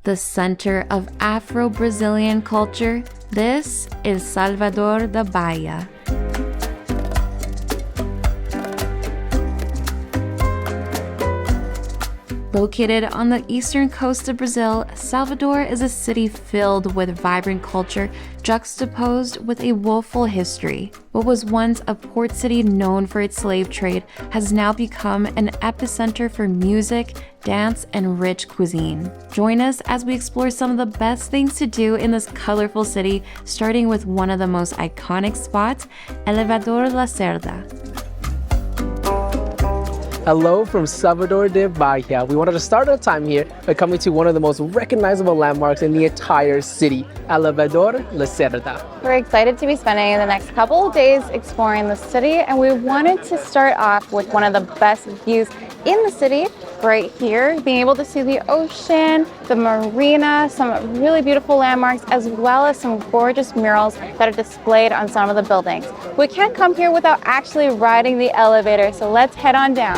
the center of Afro-Brazilian culture, this is Salvador da Bahia. Located on the eastern coast of Brazil, Salvador is a city filled with vibrant culture juxtaposed with a woeful history. What was once a port city known for its slave trade has now become an epicenter for music, dance, and rich cuisine. Join us as we explore some of the best things to do in this colorful city, starting with one of the most iconic spots, Elevador Lacerda. Hello from Salvador da Bahia. We wanted to start our time here by coming to one of the most recognizable landmarks in the entire city, Elevador Lacerda. We're excited to be spending the next couple of days exploring the city, and we wanted to start off with one of the best views in the city right here, being able to see the ocean, the marina, some really beautiful landmarks, as well as some gorgeous murals that are displayed on some of the buildings. We can't come here without actually riding the elevator, so let's head on down.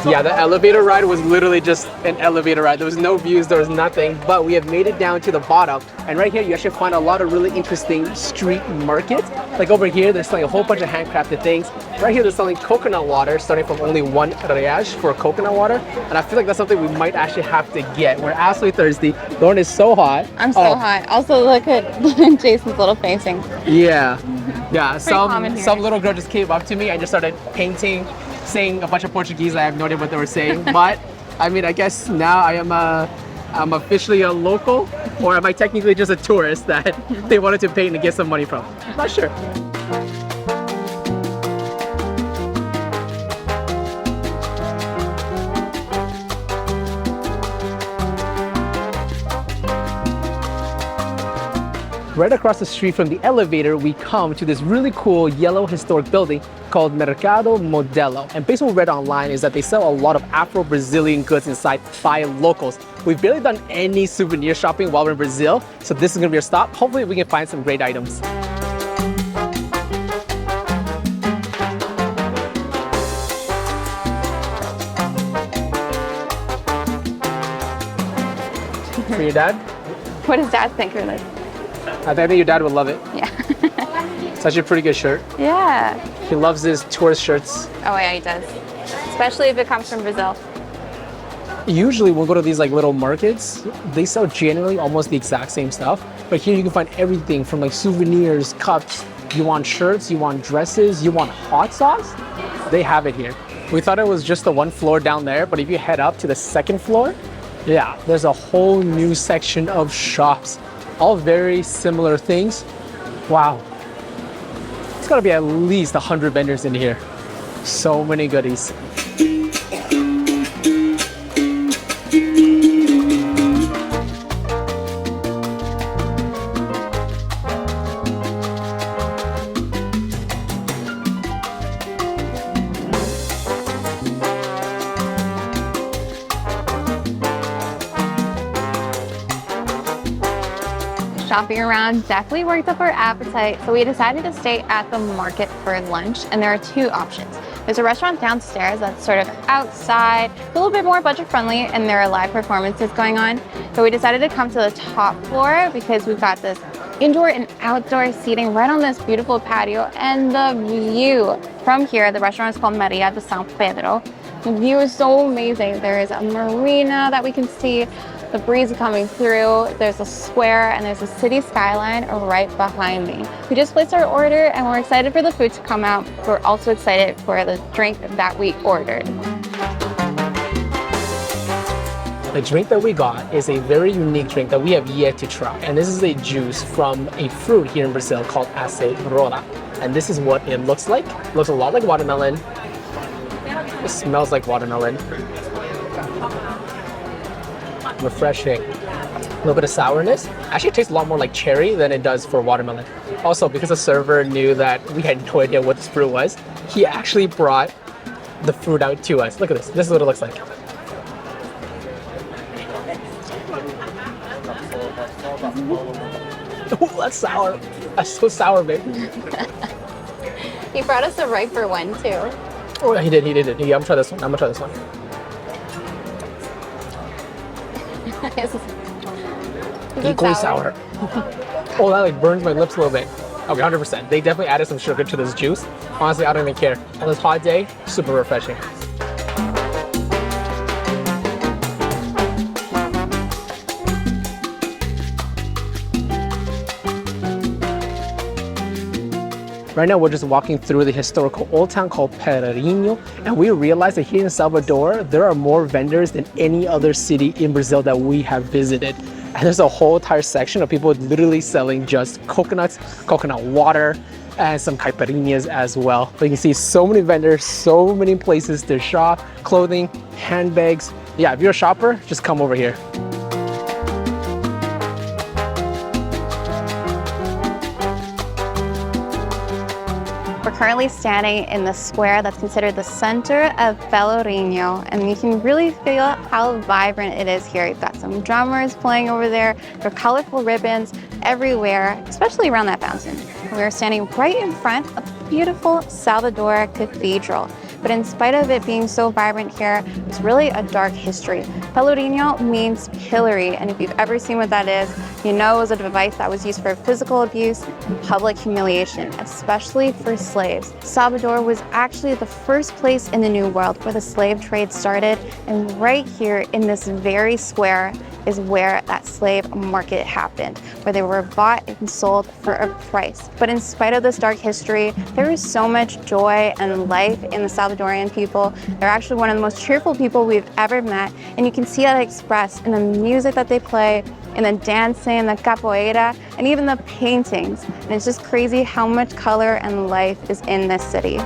Yeah, the elevator ride was literally just an elevator ride. There was no views, there was nothing, but we have made it down to the bottom. And right here, you actually find a lot of really interesting street markets. Like over here, they're selling a whole bunch of handcrafted things. Right here, they're selling coconut water, starting from only R$1 for coconut water. And I feel like that's something we might actually have to get. We're absolutely thirsty. Lauren is so hot. I'm so hot. Also, look at Jason's little facing. Yeah. Yeah, some little girl just came up to me and just started painting, saying a bunch of Portuguese. I have no idea what they were saying, but I mean, I guess now I'm officially a local, or am I technically just a tourist that they wanted to paint and get some money from? I'm not sure. Right across the street from the elevator, we come to this really cool yellow historic building called Mercado Modelo. And based on what we read online is that they sell a lot of Afro-Brazilian goods inside by locals. We've barely done any souvenir shopping while we're in Brazil, so this is gonna be our stop. Hopefully we can find some great items. For your dad? What does Dad think of this? I think your dad would love it. Yeah. It's actually a pretty good shirt. Yeah. He loves his tourist shirts. Oh yeah, he does. Especially if it comes from Brazil. Usually we'll go to these like little markets. They sell generally almost the exact same stuff. But here you can find everything from like souvenirs, cups. You want shirts, you want dresses, you want hot sauce? They have it here. We thought it was just the one floor down there, but if you head up to the second floor, yeah, there's a whole new section of shops. All very similar things. Wow. It's gotta be at least 100 vendors in here. So many goodies. Shopping around definitely worked up our appetite, so we decided to stay at the market for lunch, and there are two options. There's a restaurant downstairs that's sort of outside, a little bit more budget friendly, and there are live performances going on. So we decided to come to the top floor because we've got this indoor and outdoor seating right on this beautiful patio, and the view from here, the restaurant is called Maria de São Pedro. The view is so amazing. There is a marina that we can see, the breeze coming through, there's a square, and there's a city skyline right behind me. We just placed our order and we're excited for the food to come out. We're also excited for the drink that we ordered. The drink that we got is a very unique drink that we have yet to try. And this is a juice from a fruit here in Brazil called acerola. And this is what it looks like. It looks a lot like watermelon. It smells like watermelon. Refreshing. A little bit of sourness. Actually, it tastes a lot more like cherry than it does for watermelon. Also, because the server knew that we had no idea what this fruit was, he actually brought the fruit out to us. Look at this. This is what it looks like. Oh, that's sour. That's so sour, babe. He brought us a riper one too. Oh, he did. Yeah, I'm gonna try this one. Equally sour. Oh, that like burns my lips a little bit. Okay, 100%. They definitely added some sugar to this juice. Honestly, I don't even care. On this hot day, super refreshing. Right now, we're just walking through the historical old town called Pelourinho, and we realized that here in Salvador, there are more vendors than any other city in Brazil that we have visited. And there's a whole entire section of people literally selling just coconuts, coconut water, and some caipirinhas as well. But you can see so many vendors, so many places to shop, clothing, handbags. Yeah, if you're a shopper, just come over here. We're currently standing in the square that's considered the center of Pelourinho, and you can really feel how vibrant it is here. You've got some drummers playing over there. There are colorful ribbons everywhere, especially around that fountain. We're standing right in front of the beautiful Salvador Cathedral. But in spite of it being so vibrant here, it's really a dark history. Pelourinho means pillory, and if you've ever seen what that is, you know it was a device that was used for physical abuse and public humiliation, especially for slaves. Salvador was actually the first place in the New World where the slave trade started, and right here in this very square is where that slave market happened, where they were bought and sold for a price. But in spite of this dark history, there is so much joy and life in the Salvadorian people. They're actually one of the most cheerful people we've ever met, and you can see that expressed in the music that they play, in the dancing, the capoeira, and even the paintings. And it's just crazy how much color and life is in this city.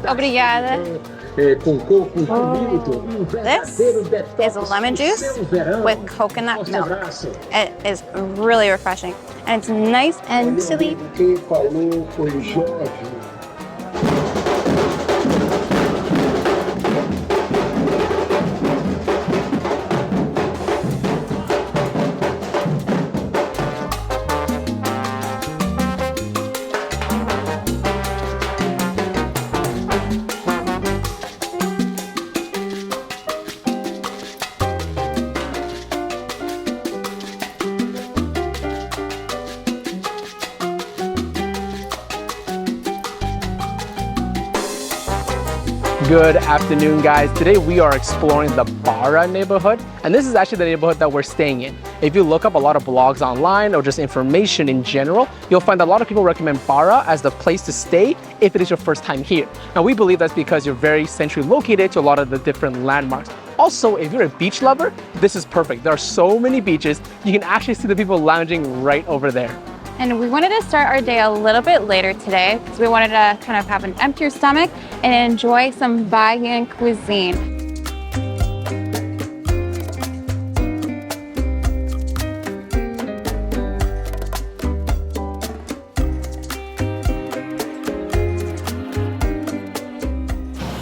Obrigada. This is lemon juice with coconut milk. It is really refreshing, and it's nice and silly. Good afternoon, guys. Today we are exploring the Barra neighborhood, and this is actually the neighborhood that we're staying in. If you look up a lot of blogs online or just information in general, you'll find that a lot of people recommend Barra as the place to stay if it is your first time here. Now, we believe that's because you're very centrally located to a lot of the different landmarks. Also, if you're a beach lover, this is perfect. There are so many beaches. You can actually see the people lounging right over there. And we wanted to start our day a little bit later today because we wanted to kind of have an emptier stomach and enjoy some Bahian cuisine.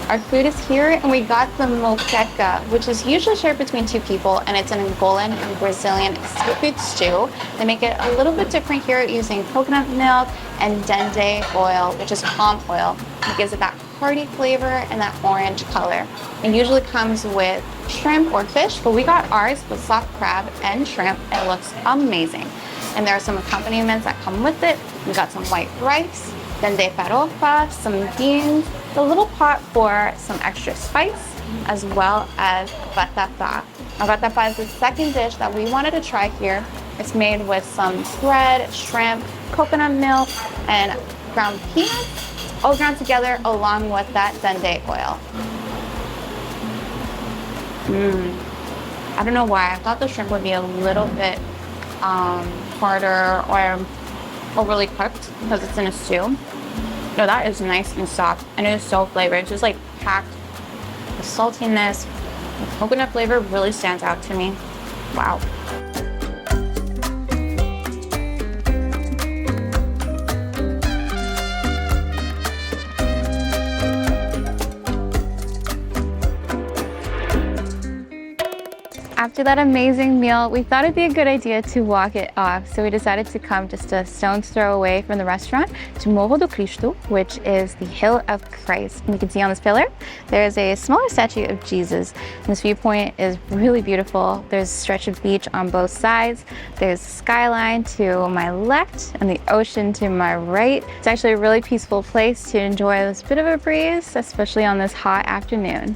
Our food is here, and we got the moqueca, which is usually shared between two people, and it's an Angolan and Brazilian seafood stew. They make it a little bit different here using coconut milk and dende oil, which is palm oil. It gives it that hearty flavor and that orange color. It usually comes with shrimp or fish, but we got ours with soft crab and shrimp. It looks amazing. And there are some accompaniments that come with it. We got some white rice, dende farofa, some beans, a little pot for some extra spice, as well as vatapá. Now, vatapá is the second dish that we wanted to try here. It's made with some bread, shrimp, coconut milk, and ground peanuts, all ground together along with that dende oil. I don't know why. I thought the shrimp would be a little bit harder or overly cooked because it's in a stew. No, that is nice and soft, and it is so flavored. It's just like packed. The saltiness, the coconut flavor really stands out to me. Wow. after that amazing meal, we thought it'd be a good idea to walk it off. So we decided to come just a stone's throw away from the restaurant to Morro do Cristo, which is the Hill of Christ. And you can see on this pillar, there's a smaller statue of Jesus. And this viewpoint is really beautiful. There's a stretch of beach on both sides. There's the skyline to my left and the ocean to my right. It's actually a really peaceful place to enjoy this bit of a breeze, especially on this hot afternoon.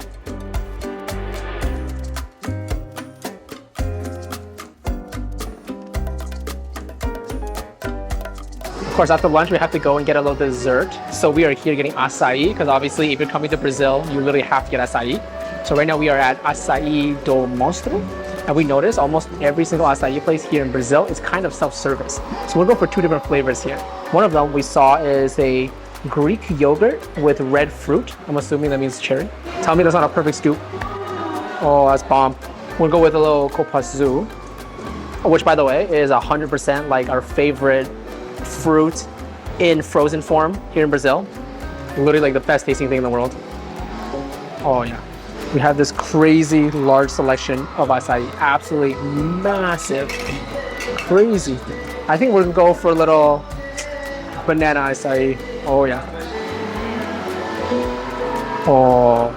Of course, after lunch, we have to go and get a little dessert. So we are here getting acai, because obviously if you're coming to Brazil, you literally have to get acai. So right now we are at Acai do Monstro. And we notice almost every single acai place here in Brazil is kind of self-service. So we'll go for two different flavors here. One of them we saw is a Greek yogurt with red fruit. I'm assuming that means cherry. Tell me that's not a perfect scoop. Oh, that's bomb. We'll go with a little copazu, which by the way is 100% like our favorite fruit in frozen form here in Brazil. Literally like the best tasting thing in the world. Oh yeah. We have this crazy large selection of acai. Absolutely massive. Crazy. I think we're gonna go for a little banana acai. Oh yeah. Oh.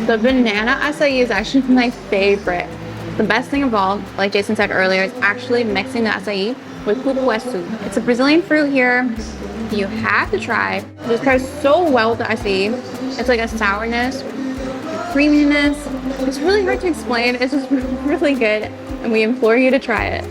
The banana acai is actually my favorite. The best thing of all, like Jason said earlier, is actually mixing the acai with cupuaçu. It's a Brazilian fruit here. You have to try. It just pairs so well with the acai. It's like a sourness, creaminess. It's really hard to explain. It's just really good, and we implore you to try it.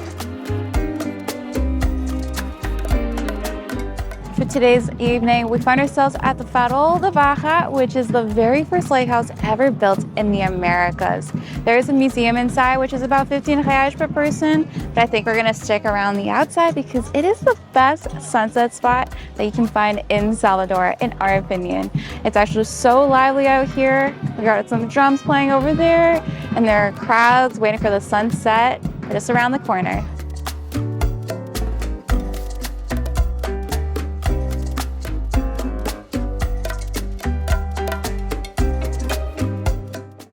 For today's evening, we find ourselves at the Farol da Barra, which is the very first lighthouse ever built in the Americas. There is a museum inside, which is about 15 reais per person, but I think we're gonna stick around the outside because it is the best sunset spot that you can find in Salvador, in our opinion. It's actually so lively out here. We got some drums playing over there, and there are crowds waiting for the sunset just around the corner.